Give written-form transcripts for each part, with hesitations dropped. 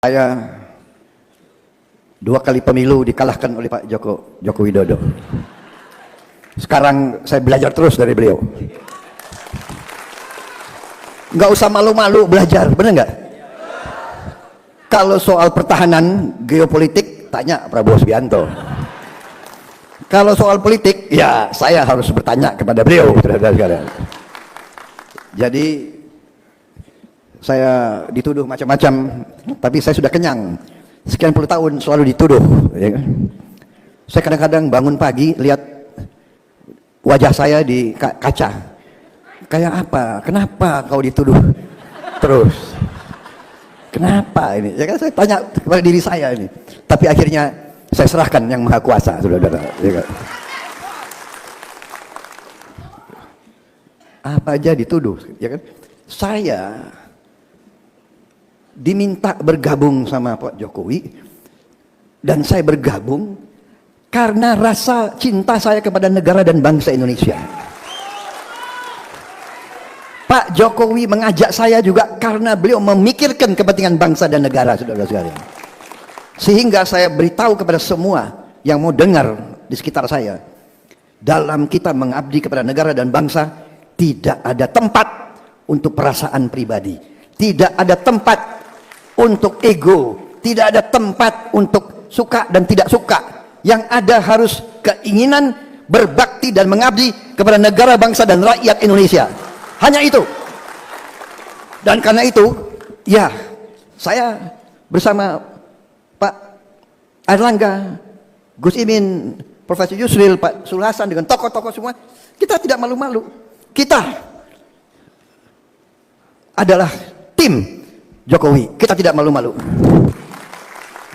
Saya 2 kali pemilu dikalahkan oleh Pak Joko Widodo. Sekarang saya belajar terus dari beliau. Nggak usah malu-malu belajar, bener nggak? Kalau soal pertahanan geopolitik, tanya Prabowo Subianto. Kalau soal politik, ya saya harus bertanya kepada beliau. Jadi saya dituduh macam-macam, tapi saya sudah kenyang. Sekian puluh tahun selalu dituduh, ya kan? Saya kadang-kadang bangun pagi lihat wajah saya di kaca. Kayak apa? Kenapa kau dituduh terus? Kenapa ini? Ya kan saya tanya kepada diri saya ini. Tapi akhirnya saya serahkan yang Maha Kuasa, saudara-saudara. Ya kan? Apa aja dituduh, ya kan? Saya diminta bergabung sama Pak Jokowi, dan saya bergabung karena rasa cinta saya kepada negara dan bangsa Indonesia. Pak Jokowi mengajak saya juga karena beliau memikirkan kepentingan bangsa dan negara, saudara sekalian. Sehingga saya beritahu kepada semua yang mau dengar di sekitar saya, dalam kita mengabdi kepada negara dan bangsa, tidak ada tempat untuk perasaan pribadi, tidak ada tempat untuk ego, tidak ada tempat untuk suka dan tidak suka. Yang ada harus keinginan berbakti dan mengabdi kepada negara, bangsa dan rakyat Indonesia. Hanya itu. Dan karena itu, ya, saya bersama Pak Airlangga, Gus Imin, Profesor Yusril, Pak Sul Hasan, dengan tokoh-tokoh semua, kita tidak malu-malu. Kita adalah tim Jokowi, kita tidak malu-malu.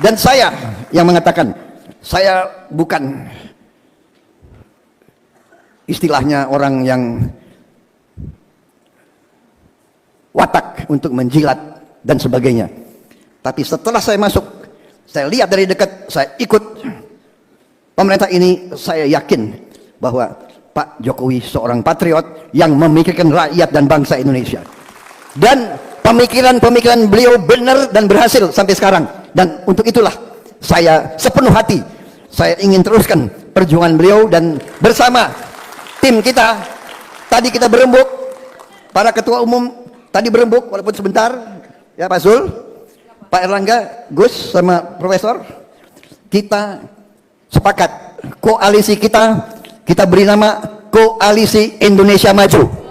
Dan saya yang mengatakan, saya bukan istilahnya orang yang watak untuk menjilat dan sebagainya. Tapi setelah saya masuk, saya lihat dari dekat, saya ikut pemerintah ini, saya yakin bahwa Pak Jokowi seorang patriot yang memikirkan rakyat dan bangsa Indonesia. Dan pemikiran-pemikiran beliau benar dan berhasil sampai sekarang. Dan untuk itulah saya sepenuh hati, saya ingin teruskan perjuangan beliau. Dan bersama tim kita, tadi kita berembuk, para ketua umum tadi berembuk walaupun sebentar, ya Pak Zul, Pak Erlangga, Gus sama Profesor, kita sepakat koalisi kita beri nama Koalisi Indonesia Maju.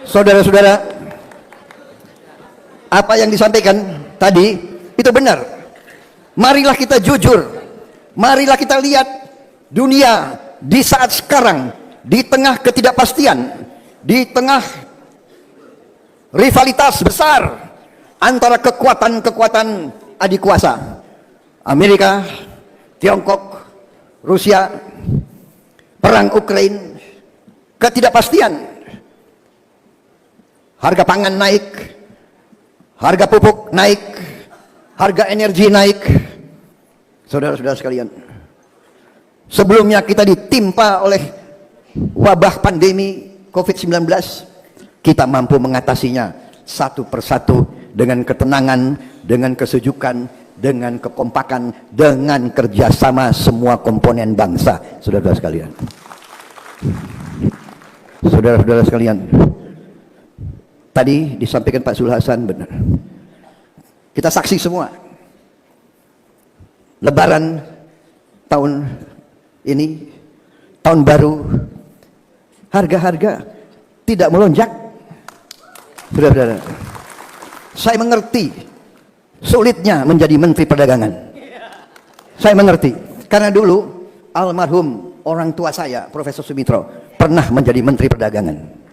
Saudara-saudara, apa yang disampaikan tadi itu benar. Marilah kita jujur, marilah kita lihat dunia di saat sekarang, di tengah ketidakpastian, di tengah rivalitas besar antara kekuatan-kekuatan adik kuasa, Amerika, Tiongkok, Rusia, perang Ukraina, ketidakpastian. Harga pangan naik, harga pupuk naik, harga energi naik. Saudara-saudara sekalian, sebelumnya kita ditimpa oleh wabah pandemi COVID-19, kita mampu mengatasinya satu persatu dengan ketenangan, dengan kesejukan, dengan kekompakan, dengan kerjasama semua komponen bangsa. Saudara-saudara sekalian, saudara-saudara sekalian, tadi disampaikan Pak Sul Hasan benar. Kita saksi semua. Lebaran tahun ini, tahun baru, harga-harga tidak melonjak. Saudara-saudara, saya mengerti sulitnya menjadi Menteri Perdagangan. Saya mengerti, karena dulu almarhum orang tua saya, Profesor Sumitro, pernah menjadi Menteri Perdagangan.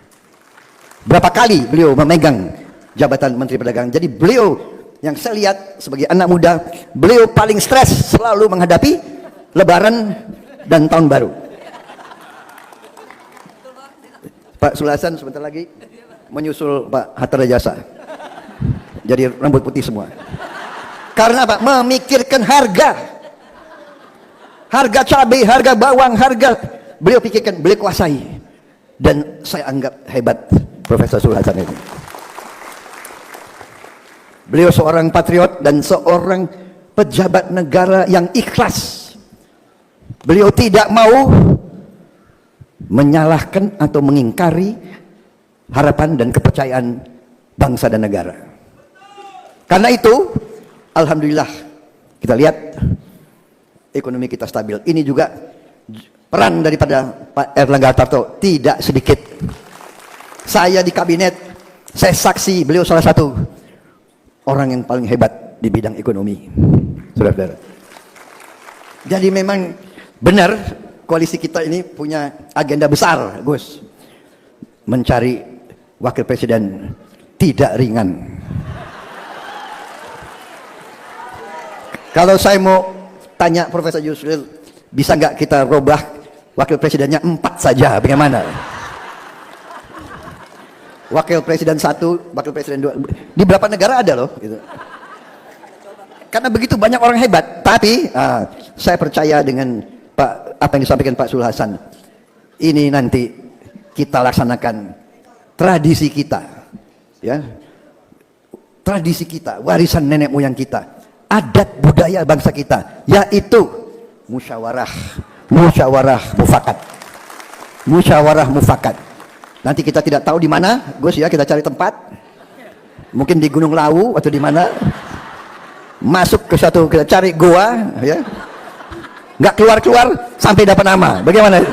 Berapa kali beliau memegang jabatan Menteri Perdagangan. Jadi beliau yang saya lihat sebagai anak muda, beliau paling stres selalu menghadapi Lebaran dan Tahun Baru. Pak Sul Hasan sebentar lagi menyusul Pak Hatta Rajasa. Jadi rambut putih semua. Karena apa? Memikirkan harga. Harga cabai, harga bawang, harga beliau pikirkan, beliau kuasai. Dan saya anggap hebat Profesor Sul Hasan ini. Beliau seorang patriot dan seorang pejabat negara yang ikhlas. Beliau tidak mau menyalahkan atau mengingkari harapan dan kepercayaan bangsa dan negara. Karena itu, alhamdulillah, kita lihat ekonomi kita stabil. Ini juga peran daripada Pak Erlangga Hartarto tidak sedikit. Saya di kabinet, saya saksi beliau salah satu orang yang paling hebat di bidang ekonomi, saudara-saudara. Jadi memang benar koalisi kita ini punya agenda besar, Gus. Mencari wakil presiden tidak ringan. Kalau saya mau tanya Profesor Yusril, bisa nggak kita robah wakil presidennya 4 saja, bagaimana? Wakil presiden 1, wakil presiden 2, di beberapa negara ada loh gitu. Karena begitu banyak orang hebat. Tapi saya percaya dengan apa yang disampaikan Pak Sul Hasan, ini nanti kita laksanakan tradisi kita, ya, tradisi kita, warisan nenek moyang kita, adat budaya bangsa kita, yaitu musyawarah mufakat. Musyawarah mufakat. Nanti kita tidak tahu di mana, Gus, ya, kita cari tempat. Mungkin di Gunung Lawu atau di mana. Masuk ke satu, kita cari goa, ya. Nggak keluar-keluar sampai dapat nama. Bagaimana?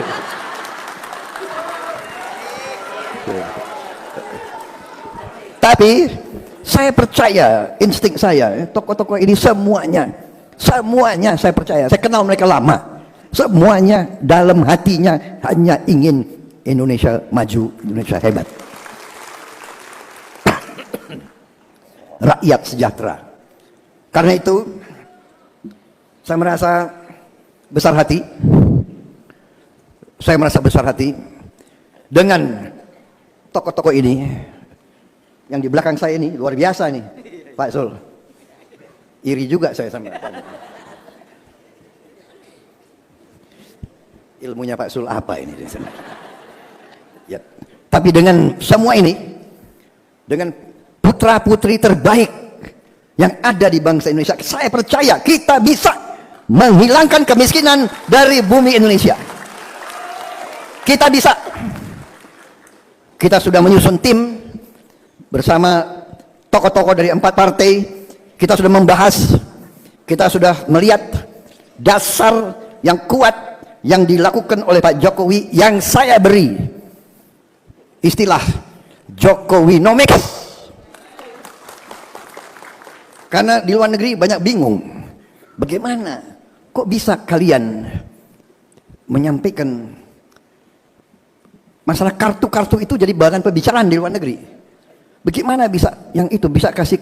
Tapi saya percaya, insting saya, tokoh-tokoh ini semuanya saya percaya, saya kenal mereka lama, semuanya dalam hatinya hanya ingin Indonesia maju, Indonesia hebat, rakyat sejahtera. Karena itu saya merasa besar hati dengan tokoh-tokoh ini. Yang di belakang saya ini luar biasa nih, Pak Sul. Iri juga saya sama. Ilmunya Pak Sul apa ini? Ya. Tapi dengan semua ini, dengan putra-putri terbaik yang ada di bangsa Indonesia, saya percaya kita bisa menghilangkan kemiskinan dari bumi Indonesia. Kita bisa. Kita sudah menyusun tim bersama tokoh-tokoh dari 4 partai. Kita sudah membahas, kita sudah melihat dasar yang kuat yang dilakukan oleh Pak Jokowi, yang saya beri istilah Jokowinomics. Karena di luar negeri banyak bingung, bagaimana kok bisa kalian menyampaikan masalah kartu-kartu itu jadi bahan pembicaraan di luar negeri. Bagaimana bisa yang itu bisa kasih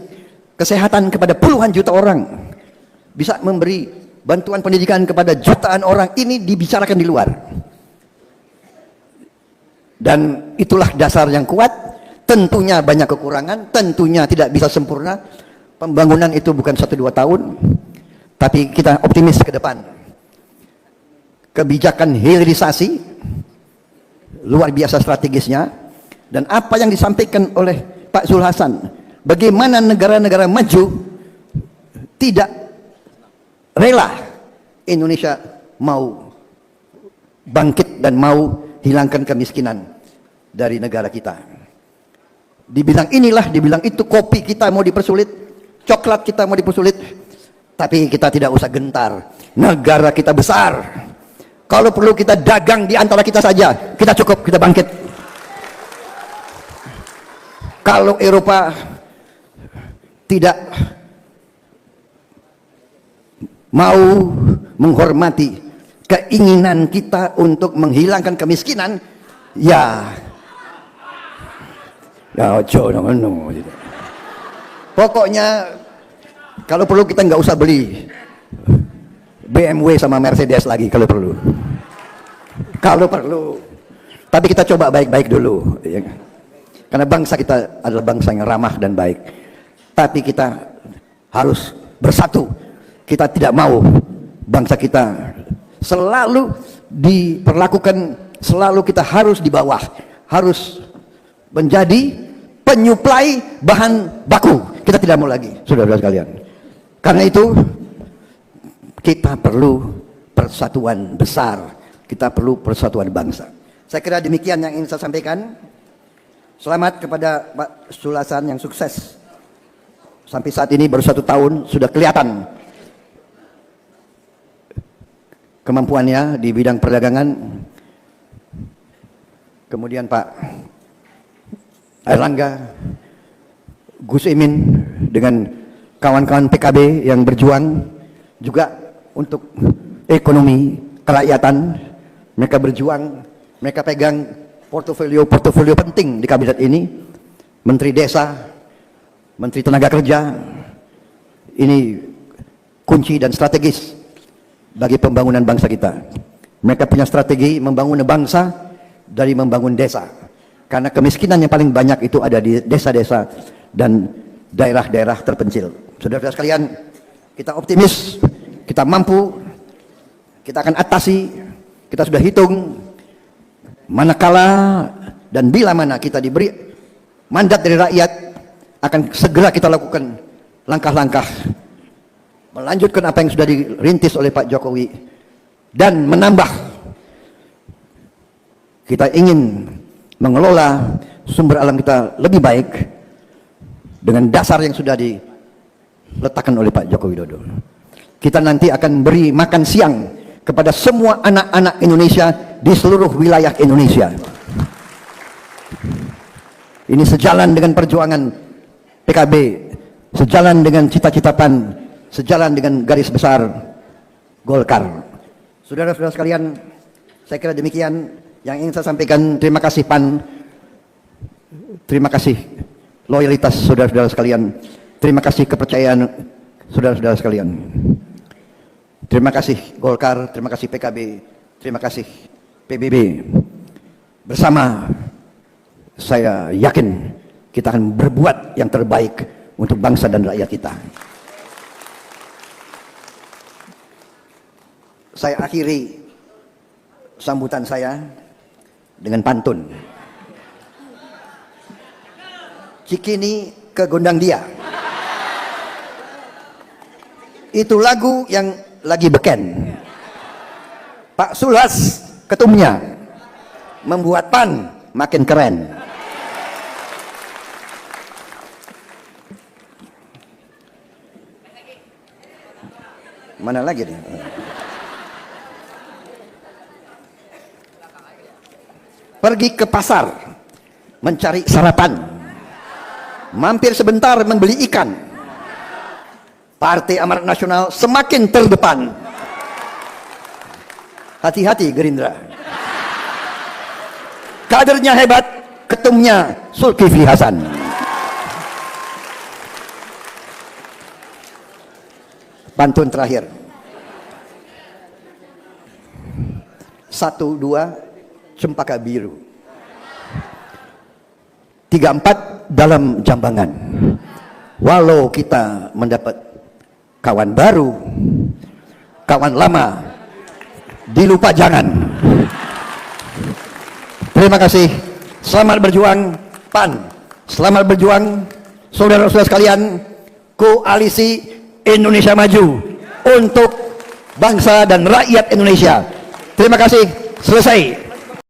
kesehatan kepada puluhan juta orang, bisa memberi bantuan pendidikan kepada jutaan orang, ini dibicarakan di luar. Dan itulah dasar yang kuat. Tentunya banyak kekurangan, tentunya tidak bisa sempurna. Pembangunan itu bukan 1-2 tahun, tapi kita optimis ke depan. Kebijakan hilirisasi luar biasa strategisnya, dan apa yang disampaikan oleh Pak Sul Hasan, bagaimana negara-negara maju tidak rela Indonesia mau bangkit dan mau hilangkan kemiskinan dari negara kita. Dibilang inilah, dibilang itu, kopi kita mau dipersulit, coklat kita mau dipersulit, tapi kita tidak usah gentar. Negara kita besar. Kalau perlu kita dagang di antara kita saja, kita cukup, kita bangkit. Kalau Eropa tidak mau menghormati keinginan kita untuk menghilangkan kemiskinan, ya ojo no. Pokoknya kalau perlu kita nggak usah beli BMW sama Mercedes lagi kalau perlu. Tapi kita coba baik-baik dulu, ya. Karena bangsa kita adalah bangsa yang ramah dan baik. Tapi kita harus bersatu. Kita tidak mau bangsa kita selalu diperlakukan, selalu kita harus di bawah, harus menjadi penyuplai bahan baku. Kita tidak mau lagi, saudara-saudara sekalian. Karena itu kita perlu persatuan besar, kita perlu persatuan bangsa. Saya kira demikian yang ingin saya sampaikan. Selamat kepada Pak Sulasan yang sukses. Sampai saat ini baru 1 tahun sudah kelihatan kemampuannya di bidang perdagangan. Kemudian Pak Airlangga, Gus Imin dengan kawan-kawan PKB yang berjuang juga untuk ekonomi kerakyatan. Mereka berjuang, mereka pegang portofolio penting di kabinet ini. Menteri Desa, Menteri Tenaga Kerja, ini kunci dan strategis bagi pembangunan bangsa kita. Mereka punya strategi membangun bangsa dari membangun desa, karena kemiskinan yang paling banyak itu ada di desa-desa dan daerah-daerah terpencil. Saudara-saudara sekalian, kita optimis, kita mampu, kita akan atasi. Kita sudah hitung manakala dan bila mana kita diberi mandat dari rakyat, akan segera kita lakukan langkah-langkah melanjutkan apa yang sudah dirintis oleh Pak Jokowi dan menambah. Kita ingin mengelola sumber alam kita lebih baik dengan dasar yang sudah diletakkan oleh Pak Joko Widodo. Kita nanti akan beri makan siang kepada semua anak-anak Indonesia di seluruh wilayah Indonesia. Ini sejalan dengan perjuangan PKB, sejalan dengan cita-cita PAN, sejalan dengan garis besar Golkar. Saudara-saudara sekalian, saya kira demikian yang ingin saya sampaikan. Terima kasih PAN, terima kasih loyalitas saudara-saudara sekalian, terima kasih kepercayaan saudara-saudara sekalian. Terima kasih Golkar, terima kasih PKB, terima kasih PBB. Bersama saya yakin kita akan berbuat yang terbaik untuk bangsa dan rakyat kita. Saya akhiri sambutan saya dengan pantun. Cikini ke gondang dia. Itu lagu yang lagi beken. Pak Sulas ketumnya membuat PAN makin keren. Mana lagi nih? Pergi ke pasar mencari sarapan, mampir sebentar membeli ikan. Partai Amanat Nasional semakin terdepan. Hati-hati Gerindra. Kadernya hebat, ketumnya Zulkifli Hasan. Pantun terakhir. 1, 2, cempaka biru. 3, 4 dalam jambangan. Walau kita mendapat kawan baru, kawan lama dilupa jangan. Terima kasih. Selamat berjuang PAN. Selamat berjuang saudara-saudara sekalian, Koalisi Indonesia Maju untuk bangsa dan rakyat Indonesia. Terima kasih. Selesai.